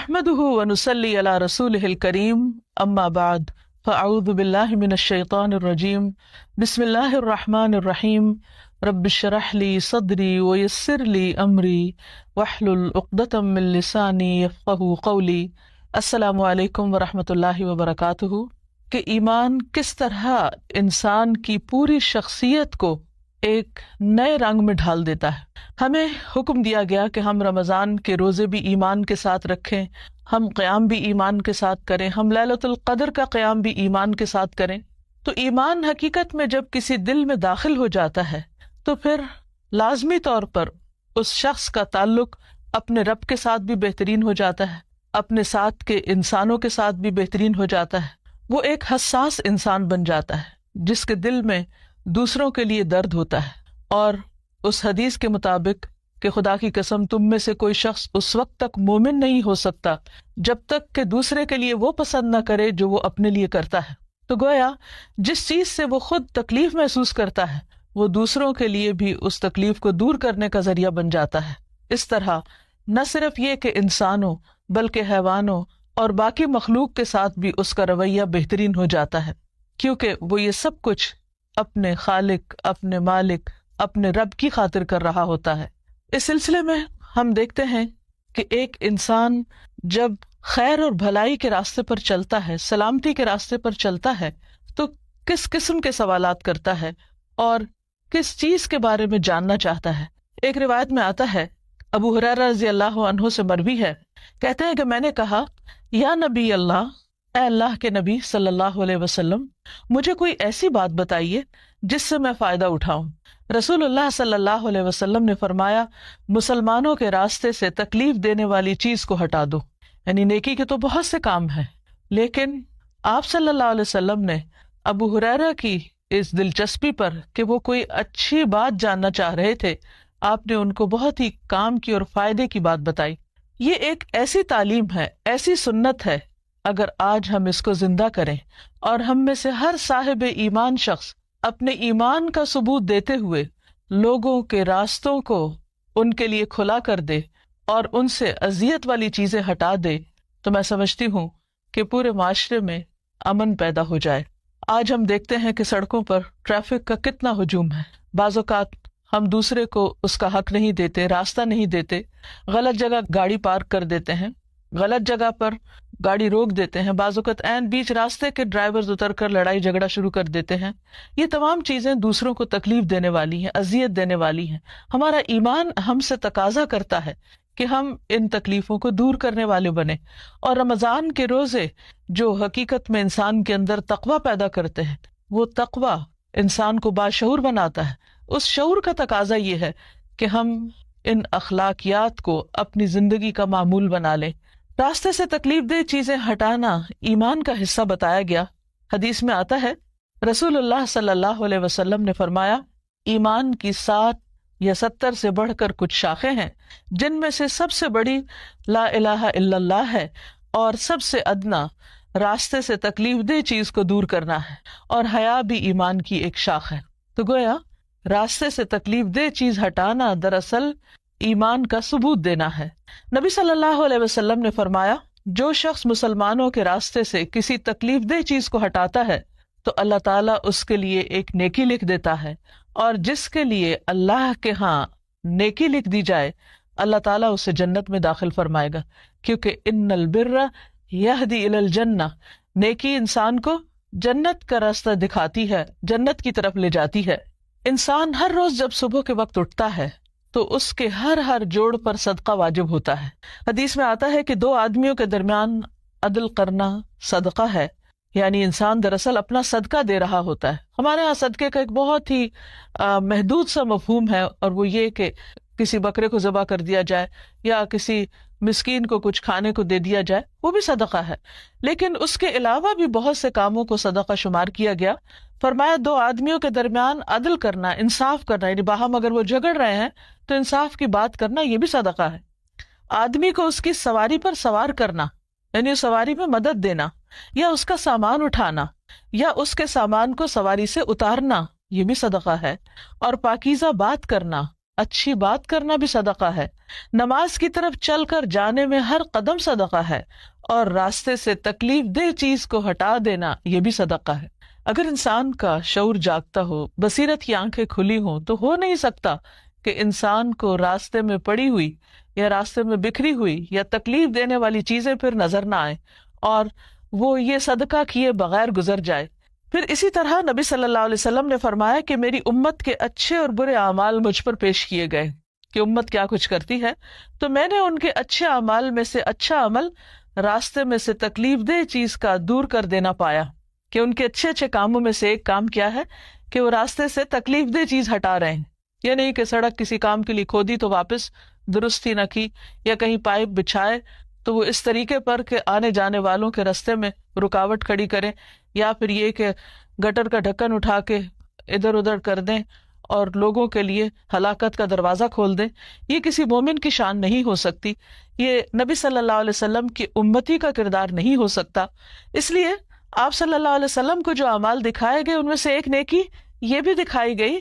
نحمده ونصلي على رسوله الكريم اما بعد فاعوذ بالله من الشيطان الرجيم بسم الله الرحمن الرحيم رب اشرح لي صدري ويسر لي امري واحلل عقدة من لساني يفقهوا قولي۔ السلام علیکم ورحمۃ اللہ وبرکاتہ۔ کہ ایمان کس طرح انسان کی پوری شخصیت کو ایک نئے رنگ میں ڈھال دیتا ہے۔ ہمیں حکم دیا گیا کہ ہم رمضان کے روزے بھی ایمان کے ساتھ رکھیں، ہم قیام بھی ایمان کے ساتھ کریں، ہم لیلۃ القدر کا قیام بھی ایمان کے ساتھ کریں۔ تو ایمان حقیقت میں جب کسی دل میں داخل ہو جاتا ہے تو پھر لازمی طور پر اس شخص کا تعلق اپنے رب کے ساتھ بھی بہترین ہو جاتا ہے، اپنے ساتھ کے انسانوں کے ساتھ بھی بہترین ہو جاتا ہے۔ وہ ایک حساس انسان بن جاتا ہے جس کے دل میں دوسروں کے لیے درد ہوتا ہے، اور اس حدیث کے مطابق کہ خدا کی قسم تم میں سے کوئی شخص اس وقت تک مومن نہیں ہو سکتا جب تک کہ دوسرے کے لیے وہ پسند نہ کرے جو وہ اپنے لیے کرتا ہے۔ تو گویا جس چیز سے وہ خود تکلیف محسوس کرتا ہے وہ دوسروں کے لیے بھی اس تکلیف کو دور کرنے کا ذریعہ بن جاتا ہے۔ اس طرح نہ صرف یہ کہ انسانوں بلکہ حیوانوں اور باقی مخلوق کے ساتھ بھی اس کا رویہ بہترین ہو جاتا ہے، کیونکہ وہ یہ سب کچھ اپنے خالق، اپنے مالک، اپنے رب کی خاطر کر رہا ہوتا ہے۔ اس سلسلے میں ہم دیکھتے ہیں کہ ایک انسان جب خیر اور بھلائی کے راستے پر چلتا ہے، سلامتی کے راستے پر چلتا ہے، تو کس قسم کے سوالات کرتا ہے اور کس چیز کے بارے میں جاننا چاہتا ہے۔ ایک روایت میں آتا ہے، ابو ہریرہ رضی اللہ عنہ سے مروی ہے، کہتے ہیں کہ میں نے کہا، یا نبی اللہ، اے اللہ کے نبی صلی اللہ علیہ وسلم، مجھے کوئی ایسی بات بتائیے جس سے میں فائدہ اٹھاؤں۔ رسول اللہ صلی اللہ علیہ وسلم نے فرمایا، مسلمانوں کے راستے سے تکلیف دینے والی چیز کو ہٹا دو۔ یعنی نیکی کے تو بہت سے کام ہیں، لیکن آپ صلی اللہ علیہ وسلم نے ابو ہریرہ کی اس دلچسپی پر کہ وہ کوئی اچھی بات جاننا چاہ رہے تھے، آپ نے ان کو بہت ہی کام کی اور فائدے کی بات بتائی۔ یہ ایک ایسی تعلیم ہے، ایسی سنت ہے، اگر آج ہم اس کو زندہ کریں اور ہم میں سے ہر صاحب ایمان شخص اپنے ایمان کا ثبوت دیتے ہوئے لوگوں کے راستوں کو ان کے لیے کھلا کر دے اور ان سے اذیت والی چیزیں ہٹا دے، تو میں سمجھتی ہوں کہ پورے معاشرے میں امن پیدا ہو جائے۔ آج ہم دیکھتے ہیں کہ سڑکوں پر ٹریفک کا کتنا ہجوم ہے، بعض اوقات ہم دوسرے کو اس کا حق نہیں دیتے، راستہ نہیں دیتے، غلط جگہ گاڑی پارک کر دیتے ہیں، غلط جگہ پر گاڑی روک دیتے ہیں، بعض اوقات عین بیچ راستے کے ڈرائیورز اتر کر لڑائی جھگڑا شروع کر دیتے ہیں۔ یہ تمام چیزیں دوسروں کو تکلیف دینے والی ہیں، اذیت دینے والی ہیں۔ ہمارا ایمان ہم سے تقاضا کرتا ہے کہ ہم ان تکلیفوں کو دور کرنے والے بنیں، اور رمضان کے روزے جو حقیقت میں انسان کے اندر تقویٰ پیدا کرتے ہیں، وہ تقویٰ انسان کو باشعور بناتا ہے۔ اس شعور کا تقاضا یہ ہے کہ ہم ان اخلاقیات کو اپنی زندگی کا معمول بنا لیں۔ راستے سے تکلیف دہ چیزیں ہٹانا ایمان کا حصہ بتایا گیا۔ حدیث میں آتا ہے، رسول اللہ صلی اللہ علیہ وسلم نے فرمایا، ایمان کی 7 یا 70 سے بڑھ کر کچھ شاخیں ہیں، جن میں سے سب سے بڑی لا الہ الا اللہ ہے، اور سب سے ادنا راستے سے تکلیف دہ چیز کو دور کرنا ہے، اور حیا بھی ایمان کی ایک شاخ ہے۔ تو گویا راستے سے تکلیف دہ چیز ہٹانا دراصل ایمان کا ثبوت دینا ہے۔ نبی صلی اللہ علیہ وسلم نے فرمایا، جو شخص مسلمانوں کے راستے سے کسی تکلیف دہ چیز کو ہٹاتا ہے تو اللہ تعالیٰ اس کے لیے ایک نیکی لکھ دیتا ہے، اور جس کے لیے اللہ کے ہاں نیکی لکھ دی جائے اللہ تعالیٰ اسے جنت میں داخل فرمائے گا، کیونکہ ان البر یہدی الی الجنہ، نیکی انسان کو جنت کا راستہ دکھاتی ہے، جنت کی طرف لے جاتی ہے۔ انسان ہر روز جب صبح کے وقت اٹھتا ہے تو اس کے ہر جوڑ پر صدقہ واجب ہوتا ہے۔ حدیث میں آتا ہے کہ 2 آدمیوں کے درمیان عدل کرنا صدقہ ہے، یعنی انسان دراصل اپنا صدقہ دے رہا ہوتا ہے۔ ہمارے ہاں صدقے کا ایک بہت ہی محدود سا مفہوم ہے، اور وہ یہ کہ کسی بکرے کو ذبح کر دیا جائے یا کسی مسکین کو کچھ کھانے کو دے دیا جائے، وہ بھی صدقہ ہے۔ لیکن اس کے علاوہ بھی بہت سے کاموں کو صدقہ شمار کیا گیا۔ فرمایا 2 آدمیوں کے درمیان عدل کرنا، انصاف کرنا، یعنی باہم اگر وہ جھگڑ رہے ہیں تو انصاف کی بات کرنا، یہ بھی صدقہ ہے۔ آدمی کو اس کی سواری پر سوار کرنا، یعنی اس سواری میں مدد دینا، یا اس کا سامان اٹھانا، یا اس کے سامان کو سواری سے اتارنا، یہ بھی صدقہ ہے۔ اور پاکیزہ بات کرنا، اچھی بات کرنا بھی صدقہ ہے۔ نماز کی طرف چل کر جانے میں ہر قدم صدقہ ہے، اور راستے سے تکلیف دہ چیز کو ہٹا دینا یہ بھی صدقہ ہے۔ اگر انسان کا شعور جاگتا ہو، بصیرت کی آنکھیں کھلی ہوں، تو ہو نہیں سکتا کہ انسان کو راستے میں پڑی ہوئی یا راستے میں بکھری ہوئی یا تکلیف دینے والی چیزیں پھر نظر نہ آئیں اور وہ یہ صدقہ کیے بغیر گزر جائے۔ پھر اسی طرح نبی صلی اللہ علیہ وسلم نے فرمایا کہ میری امت کے اچھے اور برے اعمال مجھ پر پیش کیے گئے کہ امت کیا کچھ کرتی ہے، تو میں نے ان کے اچھے اعمال میں سے اچھا عمل راستے میں سے تکلیف دہ چیز کا دور کر دینا پایا، کہ ان کے اچھے اچھے کاموں میں سے ایک کام کیا ہے کہ وہ راستے سے تکلیف دہ چیز ہٹا رہے ہیں۔ یہ نہیں کہ سڑک کسی کام کے لیے کھودی تو واپس درست ہی نہ کی، یا کہیں پائپ بچھائے تو وہ اس طریقے پر کہ آنے جانے والوں کے راستے میں رکاوٹ کھڑی کریں، یا پھر یہ کہ گٹر کا ڈھکن اٹھا کے ادھر ادھر کر دیں اور لوگوں کے لیے ہلاکت کا دروازہ کھول دیں۔ یہ کسی مومن کی شان نہیں ہو سکتی، یہ نبی صلی اللہ علیہ وسلم کی امتی کا کردار نہیں ہو سکتا۔ اس لیے آپ صلی اللہ علیہ وسلم کو جو اعمال دکھائے گئے ان میں سے ایک نیکی یہ بھی دکھائی گئی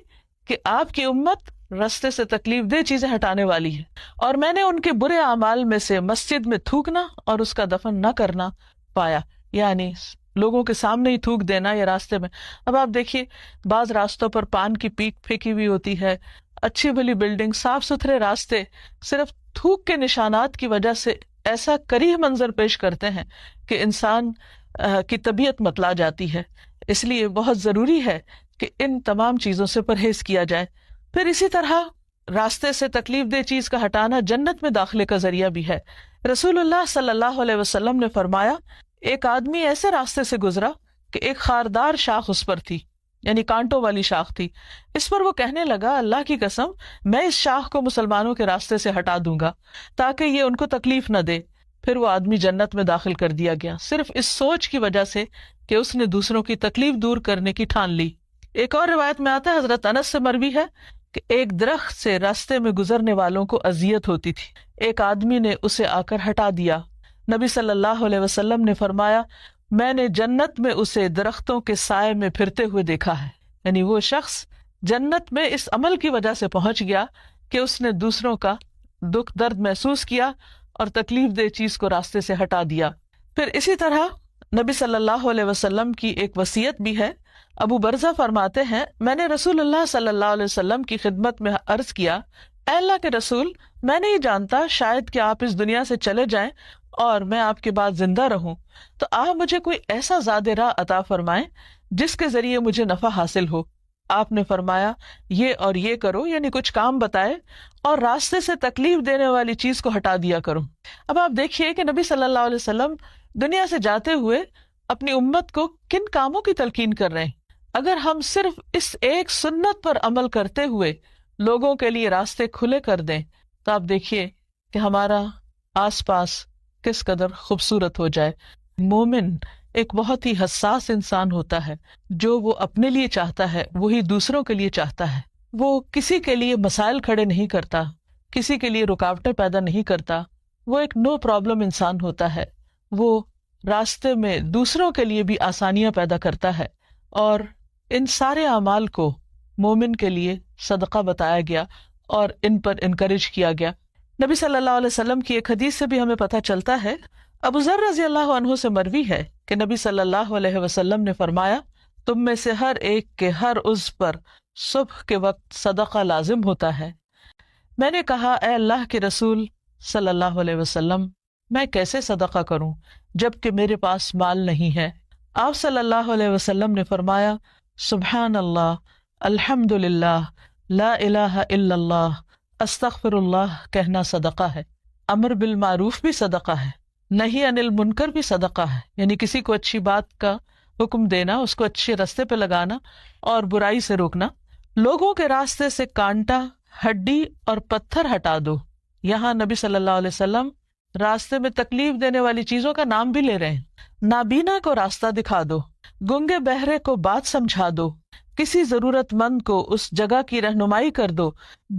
کہ آپ کی امت رستے سے تکلیف دہ چیزیں ہٹانے والی ہے، اور میں نے ان کے برے اعمال میں سے مسجد میں تھوکنا اور اس کا دفن نہ کرنا پایا، یعنی لوگوں کے سامنے ہی تھوک دینا یا راستے میں۔ اب آپ دیکھیے بعض راستوں پر پان کی پیک پھینکی ہوئی ہوتی ہے، اچھی بھلی بلڈنگ، صاف ستھرے راستے، صرف تھوک کے نشانات کی وجہ سے ایسا کریہ منظر پیش کرتے ہیں کہ انسان کی طبیعت متلا جاتی ہے۔ اس لیے بہت ضروری ہے کہ ان تمام چیزوں سے پرہیز کیا جائے۔ پھر اسی طرح راستے سے تکلیف دہ چیز کا ہٹانا جنت میں داخلے کا ذریعہ بھی ہے۔ رسول اللہ صلی اللہ علیہ وسلم نے فرمایا، ایک آدمی ایسے راستے سے گزرا کہ ایک خاردار شاخ اس پر تھی، یعنی کانٹوں والی شاخ تھی۔ اس پر وہ کہنے لگا، اللہ کی قسم میں اس شاخ کو مسلمانوں کے راستے سے ہٹا دوں گا تاکہ یہ ان کو تکلیف نہ دے۔ پھر وہ آدمی جنت میں داخل کر دیا گیا، صرف اس سوچ کی وجہ سے کہ اس نے دوسروں کی تکلیف دور کرنے کی ٹھان لی۔ ایک اور روایت میں آتا ہے، حضرت انس سے مروی ہے کہ ایک درخت سے راستے میں گزرنے والوں کو اذیت ہوتی تھی، ایک آدمی نے اسے آ کر ہٹا دیا۔ نبی صلی اللہ علیہ وسلم نے فرمایا، میں نے جنت میں اسے درختوں کے سائے میں پھرتے ہوئے دیکھا ہے، یعنی وہ شخص جنت میں اس عمل کی وجہ سے پہنچ گیا کہ اس نے دوسروں کا دکھ درد محسوس کیا اور تکلیف دہ چیز کو راستے سے ہٹا دیا۔ پھر اسی طرح نبی صلی اللہ علیہ وسلم کی ایک وصیت بھی ہے۔ ابو برزہ فرماتے ہیں، میں نے رسول اللہ صلی اللہ علیہ وسلم کی خدمت میں عرض کیا، اے اللہ کے رسول، میں نہیں جانتا شاید کہ آپ اس دنیا سے چلے جائیں اور میں آپ کے بعد زندہ رہوں، تو آپ مجھے کوئی ایسا زاد راہ عطا فرمائیں جس کے ذریعے مجھے نفع حاصل ہو۔ آپ نے فرمایا، یہ اور یہ کرو، یعنی کچھ کام بتائے، اور راستے سے تکلیف دینے والی چیز کو ہٹا دیا کرو۔ اب آپ دیکھیے کہ نبی صلی اللہ علیہ وسلم دنیا سے جاتے ہوئے اپنی امت کو کن کاموں کی تلقین کر رہے ہیں۔ اگر ہم صرف اس ایک سنت پر عمل کرتے ہوئے لوگوں کے لیے راستے کھلے کر دیں تو آپ دیکھیے کہ ہمارا آس پاس کس قدر خوبصورت ہو جائے۔ مومن ایک بہت ہی حساس انسان ہوتا ہے، جو وہ اپنے لیے چاہتا ہے وہی دوسروں کے لیے چاہتا ہے۔ وہ کسی کے لیے مسائل کھڑے نہیں کرتا، کسی کے لیے رکاوٹیں پیدا نہیں کرتا، وہ ایک نو پرابلم انسان ہوتا ہے۔ وہ راستے میں دوسروں کے لیے بھی آسانیاں پیدا کرتا ہے، اور ان سارے اعمال کو مومن کے لیے صدقہ بتایا گیا اور ان پر انکریج کیا گیا۔ نبی صلی اللہ علیہ وسلم کی ایک حدیث سے بھی ہمیں پتہ چلتا ہے، ابو ذر رضی اللہ عنہ سے مروی ہے کہ نبی صلی اللہ علیہ وسلم نے فرمایا، تم میں سے ہر ایک کے ہر عضو پر صبح کے وقت صدقہ لازم ہوتا ہے۔ میں نے کہا، اے اللہ کے رسول صلی اللہ علیہ وسلم، میں کیسے صدقہ کروں جب کہ میرے پاس مال نہیں ہے؟ آپ صلی اللہ علیہ وسلم نے فرمایا، سبحان اللہ، الحمد للہ، لا الہ الا اللہ، استغفر اللہ کہنا صدقہ ہے۔ امر بالمعروف بھی صدقہ ہے، نہی عن المنکر بھی صدقہ ہے، یعنی کسی کو اچھی بات کا حکم دینا، اس کو اچھے راستے پہ لگانا اور برائی سے روکنا۔ لوگوں کے راستے سے کانٹا، ہڈی اور پتھر ہٹا دو۔ یہاں نبی صلی اللہ علیہ وسلم راستے میں تکلیف دینے والی چیزوں کا نام بھی لے رہے ہیں۔ نابینا کو راستہ دکھا دو، گنگے بہرے کو بات سمجھا دو، کسی ضرورت مند کو اس جگہ کی رہنمائی کر دو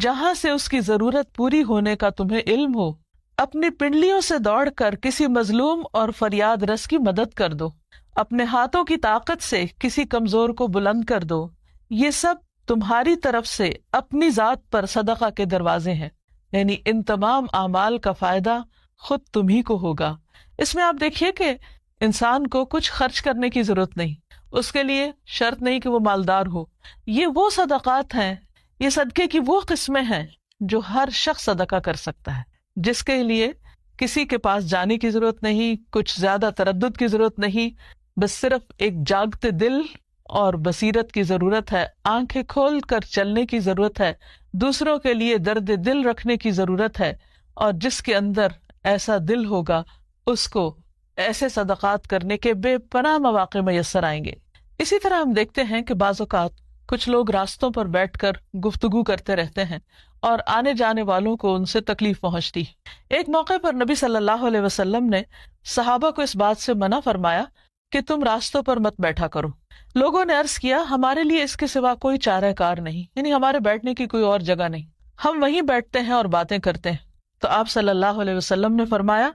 جہاں سے اس کی ضرورت پوری ہونے کا تمہیں علم ہو، اپنی پنڈلیوں سے دوڑ کر کسی مظلوم اور فریاد رس کی مدد کر دو، اپنے ہاتھوں کی طاقت سے کسی کمزور کو بلند کر دو۔ یہ سب تمہاری طرف سے اپنی ذات پر صدقہ کے دروازے ہیں۔ یعنی ان تمام اعمال کا فائدہ خود تمہیں کو ہوگا۔ اس میں آپ دیکھیے کہ انسان کو کچھ خرچ کرنے کی ضرورت نہیں، اس کے لیے شرط نہیں کہ وہ مالدار ہو۔ یہ وہ صدقات ہیں، یہ صدقے کی وہ قسمیں ہیں جو ہر شخص صدقہ کر سکتا ہے، جس کے لیے کسی کے پاس جانے کی ضرورت نہیں، کچھ زیادہ تردد کی ضرورت نہیں، بس صرف ایک جاگتے دل اور بصیرت کی ضرورت ہے، آنکھیں کھول کر چلنے کی ضرورت ہے، دوسروں کے لیے درد دل رکھنے کی ضرورت ہے، اور جس کے اندر ایسا دل ہوگا اس کو ایسے صدقات کرنے کے بے پناہ مواقع میسر آئیں گے۔ اسی طرح ہم دیکھتے ہیں کہ بعض اوقات کچھ لوگ راستوں پر بیٹھ کر گفتگو کرتے رہتے ہیں اور آنے جانے والوں کو ان سے تکلیف پہنچتی۔ ایک موقع پر نبی صلی اللہ علیہ وسلم نے صحابہ کو اس بات سے منع فرمایا کہ تم راستوں پر مت بیٹھا کرو۔ لوگوں نے عرض کیا ہمارے لیے اس کے سوا کوئی چارہ کار نہیں، یعنی ہمارے بیٹھنے کی کوئی اور جگہ نہیں، ہم وہیں بیٹھتے ہیں اور باتیں کرتے ہیں۔ تو آپ صلی اللہ علیہ وسلم نے فرمایا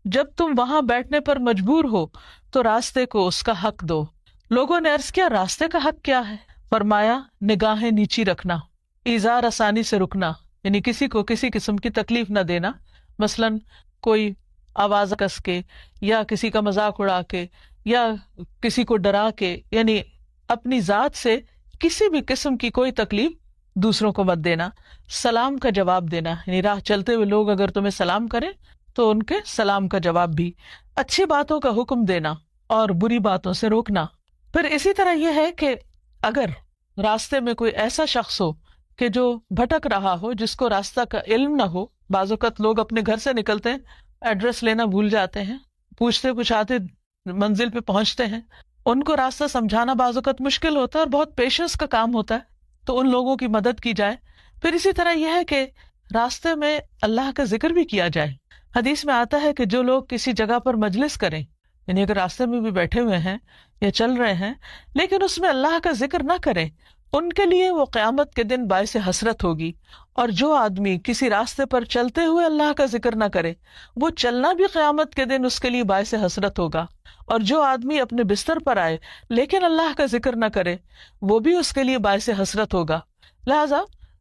جب تم وہاں بیٹھنے پر مجبور ہو تو راستے کو اس کا حق دو۔ لوگوں نے عرض کیا راستے کا حق کیا ہے؟ فرمایا نگاہیں نیچی رکھنا، ایذا رسانی سے رکنا، یعنی کسی کو کسی قسم کی تکلیف نہ دینا، مثلاً کوئی آواز کس کے یا کسی کا مذاق اڑا کے یا کسی کو ڈرا کے، یعنی اپنی ذات سے کسی بھی قسم کی کوئی تکلیف دوسروں کو مت دینا۔ سلام کا جواب دینا، یعنی راہ چلتے ہوئے لوگ اگر تمہیں سلام کریں تو ان کے سلام کا جواب بھی، اچھی باتوں کا حکم دینا اور بری باتوں سے روکنا۔ پھر اسی طرح یہ ہے کہ اگر راستے میں کوئی ایسا شخص ہو کہ جو بھٹک رہا ہو، جس کو راستہ کا علم نہ ہو، بعض اوقات لوگ اپنے گھر سے نکلتے ہیں ایڈریس لینا بھول جاتے ہیں، پوچھتے پوچھاتے منزل پہ پہنچتے ہیں، ان کو راستہ سمجھانا بعض اوقات مشکل ہوتا ہے اور بہت پیشنس کا کام ہوتا ہے، تو ان لوگوں کی مدد کی جائے۔ پھر اسی طرح یہ ہے کہ راستے میں اللہ کا ذکر بھی کیا جائے۔ حدیث میں آتا ہے کہ جو لوگ کسی جگہ پر مجلس کریں، یعنی اگر راستے میں بھی بیٹھے ہوئے ہیں یا چل رہے ہیں لیکن اس میں اللہ کا ذکر نہ کریں، ان کے لیے وہ قیامت کے دن باعث حسرت ہوگی۔ اور جو آدمی کسی راستے پر چلتے ہوئے اللہ کا ذکر نہ کرے، وہ چلنا بھی قیامت کے دن اس کے لیے باعث حسرت ہوگا۔ اور جو آدمی اپنے بستر پر آئے لیکن اللہ کا ذکر نہ کرے، وہ بھی اس کے لیے باعث حسرت ہوگا۔ لہذا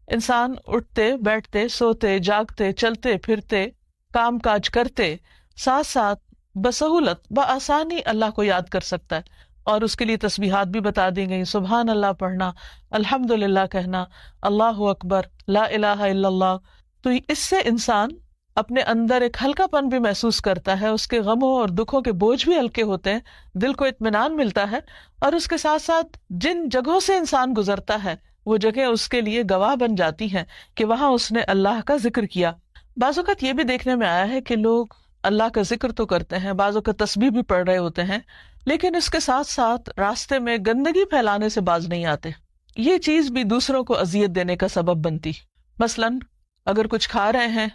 انسان اٹھتے بیٹھتے سوتے جاگتے چلتے پھرتے کام کاج کرتے ساتھ ساتھ بسہولت بآسانی اللہ کو یاد کر سکتا ہے، اور اس کے لیے تسبیحات بھی بتا دی گئی، سبحان اللہ پڑھنا، الحمدللہ کہنا، اللہ اکبر، لا الہ الا اللہ۔ تو اس سے انسان اپنے اندر ایک ہلکا پن بھی محسوس کرتا ہے، اس کے غموں اور دکھوں کے بوجھ بھی ہلکے ہوتے ہیں، دل کو اطمینان ملتا ہے، اور اس کے ساتھ ساتھ جن جگہوں سے انسان گزرتا ہے وہ جگہ اس کے لیے گواہ بن جاتی ہیں کہ وہاں اس نے اللہ کا ذکر کیا۔ بعض اوقات یہ بھی دیکھنے میں آیا ہے کہ لوگ اللہ کا ذکر تو کرتے ہیں، بعض اوقات تسبیح بھی پڑھ رہے ہوتے ہیں، لیکن اس کے ساتھ ساتھ راستے میں گندگی پھیلانے سے باز نہیں آتے۔ یہ چیز بھی دوسروں کو اذیت دینے کا سبب بنتی۔ مثلاً اگر کچھ کھا رہے ہیں،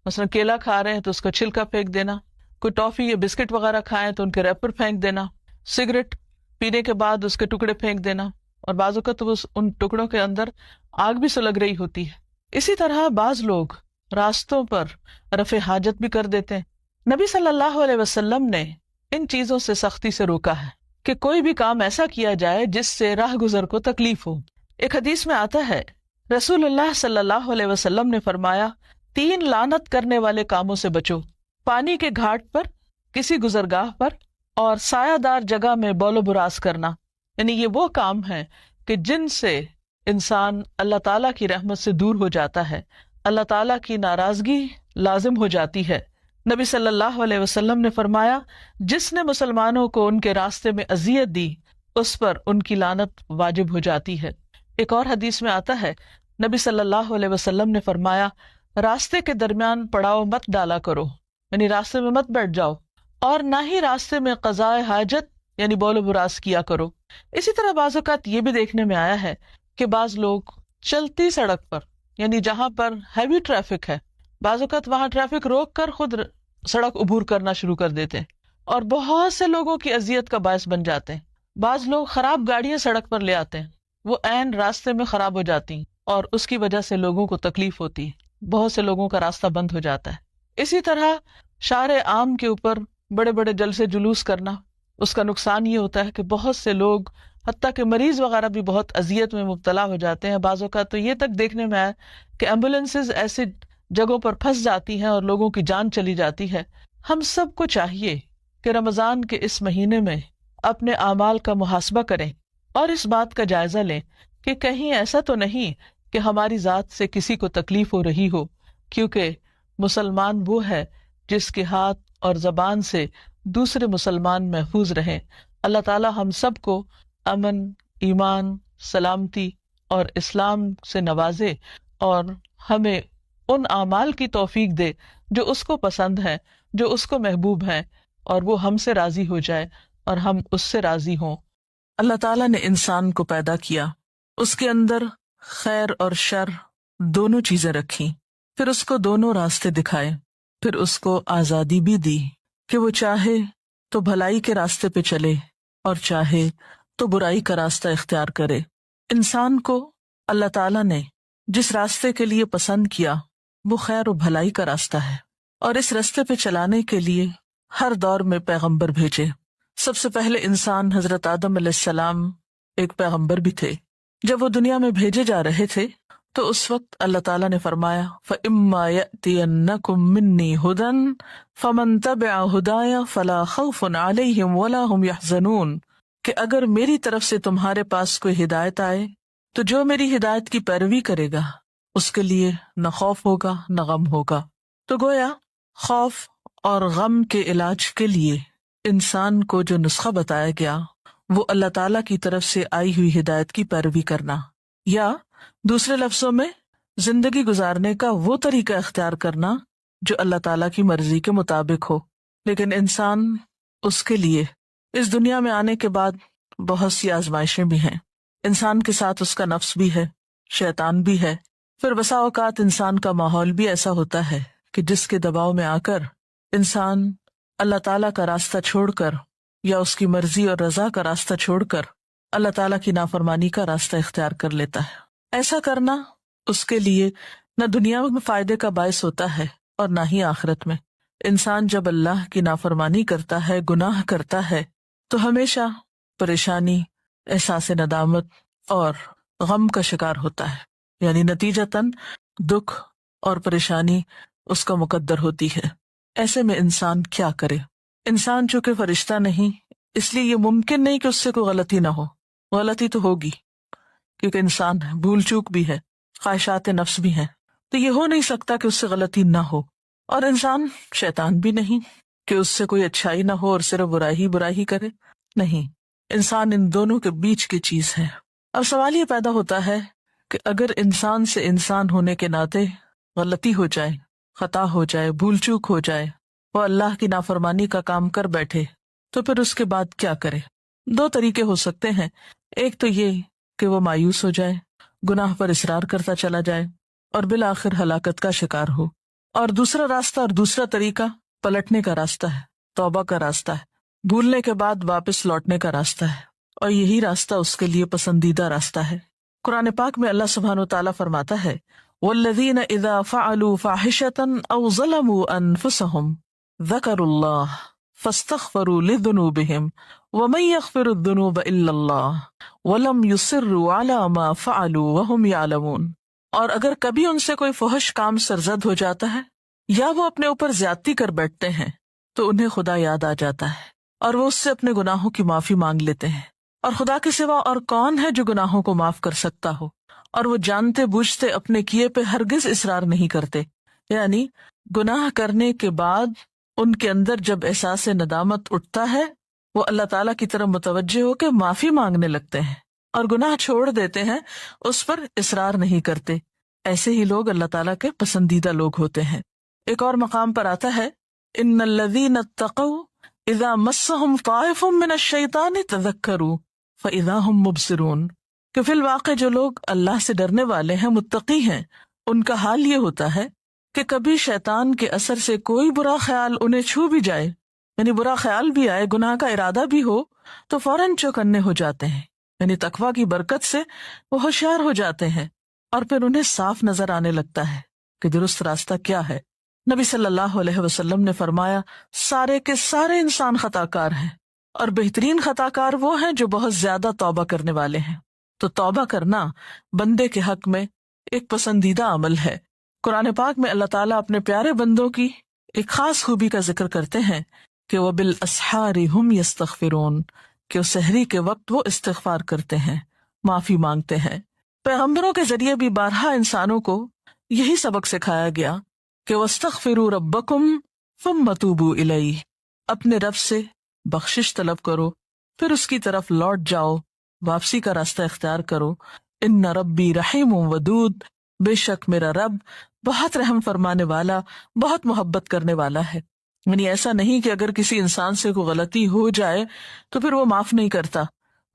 مثلاً کیلا کھا رہے ہیں تو اس کا چھلکا پھینک دینا، کوئی ٹافی یا بسکٹ وغیرہ کھائیں تو ان کے ریپر پھینک دینا، سگریٹ پینے کے بعد اس کے ٹکڑے پھینک دینا، اور بعض اوقات تو ان ٹکڑوں کے اندر آگ بھی سلگ رہی ہوتی ہے۔ اسی طرح بعض لوگ راستوں پر رفع حاجت بھی کر دیتے ہیں۔ نبی صلی اللہ علیہ وسلم نے ان چیزوں سے سختی سے روکا ہے کہ کوئی بھی کام ایسا کیا جائے جس سے راہ گزر کو تکلیف ہو۔ ایک حدیث میں آتا ہے رسول اللہ صلی اللہ علیہ وسلم نے فرمایا 3 لعنت کرنے والے کاموں سے بچو: پانی کے گھاٹ پر، کسی گزرگاہ پر، اور سایہ دار جگہ میں بول و براس کرنا۔ یعنی یہ وہ کام ہیں کہ جن سے انسان اللہ تعالیٰ کی رحمت سے دور ہو جاتا ہے، اللہ تعالیٰ کی ناراضگی لازم ہو جاتی ہے۔ نبی صلی اللہ علیہ وسلم نے فرمایا جس نے مسلمانوں کو ان کے راستے میں اذیت دی اس پر ان کی لعنت واجب ہو جاتی ہے۔ ایک اور حدیث میں آتا ہے نبی صلی اللہ علیہ وسلم نے فرمایا راستے کے درمیان پڑاؤ مت ڈالا کرو، یعنی راستے میں مت بیٹھ جاؤ، اور نہ ہی راستے میں قضاء حاجت یعنی بول و براس کیا کرو۔ اسی طرح بعض اوقات یہ بھی دیکھنے میں آیا ہے کہ بعض لوگ چلتی سڑک پر، یعنی جہاں پر ہیوی ٹریفک ہے، بعض اوقات وہاں ٹریفک روک کر خود سڑک عبور کرنا شروع کر دیتے ہیں اور بہت سے لوگوں کی اذیت کا باعث بن جاتے ہیں۔ بعض لوگ خراب گاڑیاں سڑک پر لے آتے ہیں، وہ عین راستے میں خراب ہو جاتی ہیں اور اس کی وجہ سے لوگوں کو تکلیف ہوتی ہے، بہت سے لوگوں کا راستہ بند ہو جاتا ہے۔ اسی طرح شارع عام کے اوپر بڑے بڑے جلسے جلوس کرنا، اس کا نقصان یہ ہوتا ہے کہ بہت سے لوگ حتیٰ کہ مریض وغیرہ بھی بہت اذیت میں مبتلا ہو جاتے ہیں۔ بعض اوقات تو یہ تک دیکھنے میں آیا کہ ایمبولینسز ایسے جگہوں پر پھنس جاتی ہیں اور لوگوں کی جان چلی جاتی ہے۔ ہم سب کو چاہیے کہ رمضان کے اس مہینے میں اپنے اعمال کا محاسبہ کریں اور اس بات کا جائزہ لیں کہ کہیں ایسا تو نہیں کہ ہماری ذات سے کسی کو تکلیف ہو رہی ہو، کیونکہ مسلمان وہ ہے جس کے ہاتھ اور زبان سے دوسرے مسلمان محفوظ رہیں۔ اللہ تعالی ہم سب کو امن، ایمان، سلامتی اور اسلام سے نوازے اور ہمیں ان اعمال کی توفیق دے جو اس کو پسند ہے، جو اس کو محبوب ہیں، اور وہ ہم سے راضی ہو جائے اور ہم اس سے راضی ہوں۔ اللہ تعالیٰ نے انسان کو پیدا کیا، اس کے اندر خیر اور شر دونوں چیزیں رکھی، پھر اس کو دونوں راستے دکھائے، پھر اس کو آزادی بھی دی کہ وہ چاہے تو بھلائی کے راستے پہ چلے اور چاہے تو برائی کا راستہ اختیار کرے۔ انسان کو اللہ تعالیٰ نے جس راستے کے لیے پسند کیا وہ خیر و بھلائی کا راستہ ہے، اور اس راستے پہ چلانے کے لیے ہر دور میں پیغمبر بھیجے۔ سب سے پہلے انسان حضرت آدم علیہ السلام ایک پیغمبر بھی تھے۔ جب وہ دنیا میں بھیجے جا رہے تھے تو اس وقت اللہ تعالیٰ نے فرمایا فَإِمَّا يَأْتِيَنَّكُم مِّنِّي هُدًى فَمَن تَبِعَ هُدَايَ فَلَا خَوْفٌ عَلَيْهِمْ وَلَا هُمْ يَحْزَنُونَ، کہ اگر میری طرف سے تمہارے پاس کوئی ہدایت آئے تو جو میری ہدایت کی پیروی کرے گا اس کے لیے نہ خوف ہوگا نہ غم ہوگا۔ تو گویا خوف اور غم کے علاج کے لیے انسان کو جو نسخہ بتایا گیا وہ اللہ تعالیٰ کی طرف سے آئی ہوئی ہدایت کی پیروی کرنا، یا دوسرے لفظوں میں زندگی گزارنے کا وہ طریقہ اختیار کرنا جو اللہ تعالیٰ کی مرضی کے مطابق ہو۔ لیکن انسان اس کے لیے اس دنیا میں آنے کے بعد بہت سی آزمائشیں بھی ہیں، انسان کے ساتھ اس کا نفس بھی ہے، شیطان بھی ہے، پھر بسا اوقات انسان کا ماحول بھی ایسا ہوتا ہے کہ جس کے دباؤ میں آ کر انسان اللہ تعالیٰ کا راستہ چھوڑ کر یا اس کی مرضی اور رضا کا راستہ چھوڑ کر اللہ تعالیٰ کی نافرمانی کا راستہ اختیار کر لیتا ہے۔ ایسا کرنا اس کے لیے نہ دنیا میں فائدے کا باعث ہوتا ہے اور نہ ہی آخرت میں۔ انسان جب اللہ کی نافرمانی کرتا ہے، گناہ کرتا ہے، تو ہمیشہ پریشانی، احساس ندامت اور غم کا شکار ہوتا ہے، یعنی نتیجتاً دکھ اور پریشانی اس کا مقدر ہوتی ہے۔ ایسے میں انسان کیا کرے؟ انسان چونکہ فرشتہ نہیں، اس لیے یہ ممکن نہیں کہ اس سے کوئی غلطی نہ ہو۔ غلطی تو ہوگی کیونکہ انسان ہے، بھول چوک بھی ہے، خواہشات نفس بھی ہیں، تو یہ ہو نہیں سکتا کہ اس سے غلطی نہ ہو۔ اور انسان شیطان بھی نہیں کہ اس سے کوئی اچھائی نہ ہو اور صرف برائی ہی کرے، نہیں، انسان ان دونوں کے بیچ کی چیز ہے۔ اب سوال یہ پیدا ہوتا ہے کہ اگر انسان سے انسان ہونے کے ناطے غلطی ہو جائے، خطا ہو جائے، بھول چوک ہو جائے، وہ اللہ کی نافرمانی کا کام کر بیٹھے، تو پھر اس کے بعد کیا کرے؟ دو طریقے ہو سکتے ہیں۔ ایک تو یہ کہ وہ مایوس ہو جائے، گناہ پر اصرار کرتا چلا جائے اور بالآخر ہلاکت کا شکار ہو، اور دوسرا راستہ اور دوسرا طریقہ پلٹنے کا راستہ ہے، توبہ کا راستہ ہے، بھولنے کے بعد واپس لوٹنے کا راستہ ہے، اور یہی راستہ اس کے لیے پسندیدہ راستہ ہے۔ قرآن پاک میں اللہ سبحانہ و تعالیٰ فرماتا ہے وَالَّذِينَ إِذَا فَعَلُوا فَاحِشَةً أَوْ ظَلَمُوا أَنفُسَهُمْ ذَكَرُوا اللَّهَ فَاسْتَغْفَرُوا لِذُنُوبِهِمْ وَمَن يَغْفِرُ الذُّنُوبَ إِلَّا اللَّهُ وَلَمْ يُصِرُّوا عَلَى مَا فَعَلُوا وَهُمْ يَعْلَمُونَ۔ اور اگر کبھی ان سے کوئی فحش کام سرزد ہو جاتا ہے یا وہ اپنے اوپر زیادتی کر بیٹھتے ہیں تو انہیں خدا یاد آ جاتا ہے اور وہ اس سے اپنے گناہوں کی معافی مانگ لیتے ہیں، اور خدا کے سوا اور کون ہے جو گناہوں کو معاف کر سکتا ہو، اور وہ جانتے بوجھتے اپنے کیے پہ ہرگز اصرار نہیں کرتے۔ یعنی گناہ کرنے کے بعد ان کے اندر جب احساس ندامت اٹھتا ہے وہ اللہ تعالیٰ کی طرف متوجہ ہو کے معافی مانگنے لگتے ہیں اور گناہ چھوڑ دیتے ہیں، اس پر اصرار نہیں کرتے۔ ایسے ہی لوگ اللہ تعالیٰ کے پسندیدہ لوگ ہوتے ہیں۔ ایک اور مقام پر آتا ہے ان الذین اتقوا اذا مسهم طائف من الشیطان تذکروا فاذا هم مبصرون، کہ فی الواقع جو لوگ اللہ سے ڈرنے والے ہیں، متقی ہیں، ان کا حال یہ ہوتا ہے کہ کبھی شیطان کے اثر سے کوئی برا خیال انہیں چھو بھی جائے، یعنی برا خیال بھی آئے، گناہ کا ارادہ بھی ہو، تو فوراً چوکنے ہو جاتے ہیں، یعنی تقویٰ کی برکت سے وہ ہوشیار ہو جاتے ہیں، اور پھر انہیں صاف نظر آنے لگتا ہے کہ درست راستہ کیا ہے۔ نبی صلی اللہ علیہ وسلم نے فرمایا سارے کے سارے انسان خطا کار ہیں، اور بہترین خطا کار وہ ہیں جو بہت زیادہ توبہ کرنے والے ہیں۔ تو توبہ کرنا بندے کے حق میں ایک پسندیدہ عمل ہے، قرآن پاک میں اللہ تعالیٰ اپنے پیارے بندوں کی ایک خاص خوبی کا ذکر کرتے ہیں کہ وَبِالْأَسْحَارِ هُمْ يَسْتَغْفِرُونَ، کہ وہ سحری کے وقت وہ استغفار کرتے ہیں، معافی مانگتے ہیں۔ پیغمبروں کے ذریعے بھی بارہا انسانوں کو یہی سبق سکھایا گیا کہ وَاسْتَغْفِرُوا رَبَّكُمْ ثُمَّ تُوبُوا إِلَيْهِ، اپنے رب سے بخشش طلب کرو پھر اس کی طرف لوٹ جاؤ، واپسی کا راستہ اختیار کرو۔ ان ربی رحیم ودود، بے شک میرا رب بہت رحم فرمانے والا، بہت محبت کرنے والا ہے۔ یعنی ایسا نہیں کہ اگر کسی انسان سے کوئی غلطی ہو جائے تو پھر وہ معاف نہیں کرتا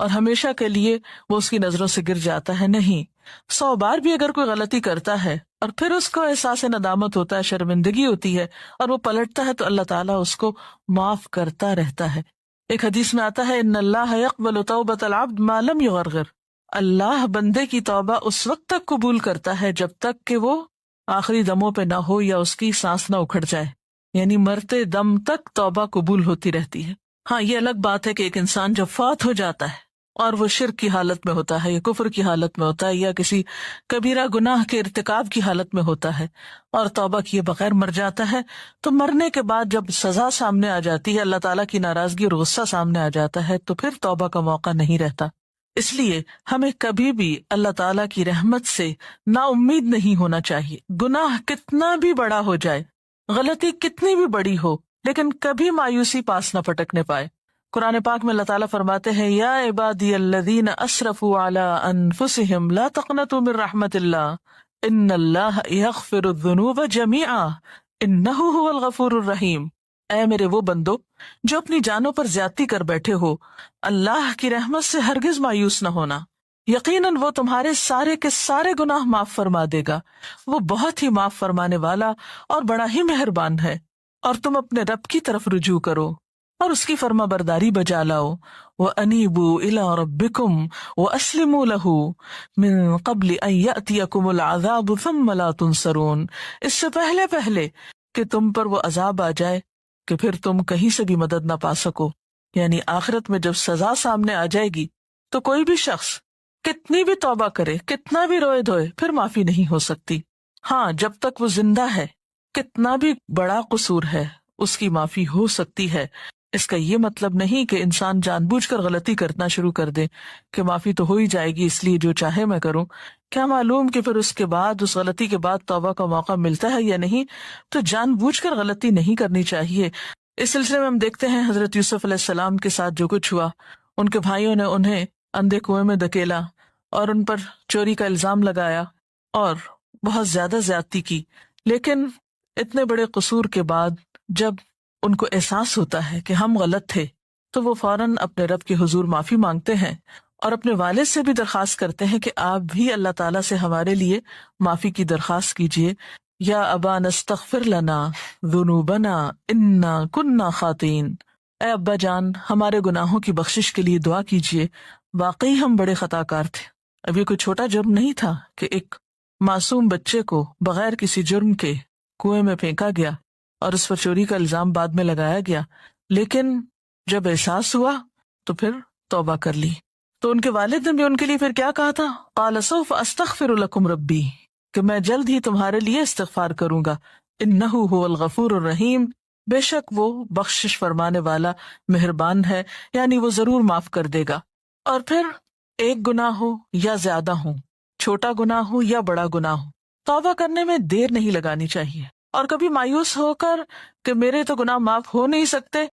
اور ہمیشہ کے لیے وہ اس کی نظروں سے گر جاتا ہے، نہیں، 100 بار بھی اگر کوئی غلطی کرتا ہے اور پھر اس کو احساس ندامت ہوتا ہے، شرمندگی ہوتی ہے اور وہ پلٹتا ہے تو اللہ تعالیٰ اس کو معاف کرتا رہتا ہے۔ ایک حدیث میں آتا ہے ان اللہ یقبل توبۃ العبد ما لم یغرغر، اللہ بندے کی توبہ اس وقت تک قبول کرتا ہے جب تک کہ وہ آخری دموں پہ نہ ہو یا اس کی سانس نہ اکھڑ جائے، یعنی مرتے دم تک توبہ قبول ہوتی رہتی ہے۔ ہاں، یہ الگ بات ہے کہ ایک انسان جب فوت ہو جاتا ہے اور وہ شرک کی حالت میں ہوتا ہے یا کفر کی حالت میں ہوتا ہے یا کسی کبیرہ گناہ کے ارتکاب کی حالت میں ہوتا ہے اور توبہ کیے بغیر مر جاتا ہے، تو مرنے کے بعد جب سزا سامنے آ جاتی ہے، اللہ تعالیٰ کی ناراضگی اور غصہ سامنے آ جاتا ہے، تو پھر توبہ کا موقع نہیں رہتا۔ اس لیے ہمیں کبھی بھی اللہ تعالیٰ کی رحمت سے نا امید نہیں ہونا چاہیے، گناہ کتنا بھی بڑا ہو جائے، غلطی کتنی بھی بڑی ہو، لیکن کبھی مایوسی پاس نہ پٹکنے پائے۔ قرآن پاک میں اللہ تعالیٰ فرماتے ہیں یا عبادی الذین اسرفوا علی انفسہم لا تقنطوا من رحمت اللہ ان اللہ یغفر الذنوب جمیعا انہ هو الغفور الرحیم۔ اے میرے وہ بندو جو اپنی جانوں پر زیادتی کر بیٹھے ہو، اللہ کی رحمت سے ہرگز مایوس نہ ہونا، یقیناً وہ تمہارے سارے کے سارے گناہ معاف فرما دے گا، وہ بہت ہی معاف فرمانے والا اور بڑا ہی مہربان ہے۔ اور تم اپنے رب کی طرف رجوع کرو اور اس کی فرما برداری بجا لاؤ، وَأَنِيبُوا إِلَىٰ رَبِّكُمْ وَأَسْلِمُوا لَهُ مِن قَبْلِ أَن يَأْتِيَكُمُ الْعَذَابُ ثُمَّ لَا تُنصَرُونَ، اس سے پہلے کہ تم پر وہ عذاب آ جائے کہ پھر تم کہیں سے بھی مدد نہ پا سکو۔ یعنی آخرت میں جب سزا سامنے آ جائے گی تو کوئی بھی شخص کتنی بھی توبہ کرے، کتنا بھی روئے دھوئے، پھر معافی نہیں ہو سکتی۔ ہاں، جب تک وہ زندہ ہے کتنا بھی بڑا قصور ہے اس کی معافی ہو سکتی ہے۔ اس کا یہ مطلب نہیں کہ انسان جان بوجھ کر غلطی کرنا شروع کر دے کہ معافی تو ہو ہی جائے گی اس لیے جو چاہے میں کروں، کیا معلوم کہ پھر اس کے بعد، اس غلطی کے بعد توبہ کا موقع ملتا ہے یا نہیں۔ تو جان بوجھ کر غلطی نہیں کرنی چاہیے۔ اس سلسلے میں ہم دیکھتے ہیں حضرت یوسف علیہ السلام کے ساتھ جو کچھ ہوا، ان کے بھائیوں نے انہیں اندھے کنویں میں دھکیلا اور ان پر چوری کا الزام لگایا اور بہت زیادہ زیادتی کی، لیکن اتنے بڑے قصور کے بعد جب ان کو احساس ہوتا ہے کہ ہم غلط تھے تو وہ فوراً اپنے رب کے حضور معافی مانگتے ہیں اور اپنے والد سے بھی درخواست کرتے ہیں کہ آپ بھی اللہ تعالیٰ سے ہمارے لیے معافی کی درخواست کیجیے۔ یا ابانا استغفر لنا ذنوبنا انا کننا خاطئین، اے ابا جان ہمارے گناہوں کی بخشش کے لیے دعا کیجیے، واقعی ہم بڑے خطا کار تھے۔ اب یہ کوئی چھوٹا جرم نہیں تھا کہ ایک معصوم بچے کو بغیر کسی جرم کے کنویں میں پھینکا گیا اور اس پر چوری کا الزام بعد میں لگایا گیا، لیکن جب احساس ہوا تو پھر توبہ کر لی۔ تو ان کے والد نے بھی ان کے لیے پھر کیا کہا تھا؟ قال سوف استغفر لکم ربی، کہ میں جلد ہی تمہارے لیے استغفار کروں گا، انہ هو الغفور الرحیم، بے شک وہ بخشش فرمانے والا مہربان ہے، یعنی وہ ضرور معاف کر دے گا۔ اور پھر ایک گناہ ہو یا زیادہ ہو، چھوٹا گناہ ہو یا بڑا گناہ ہو، توبہ کرنے میں دیر نہیں لگانی چاہیے، اور کبھی مایوس ہو کر کہ میرے تو گناہ معاف ہو نہیں سکتے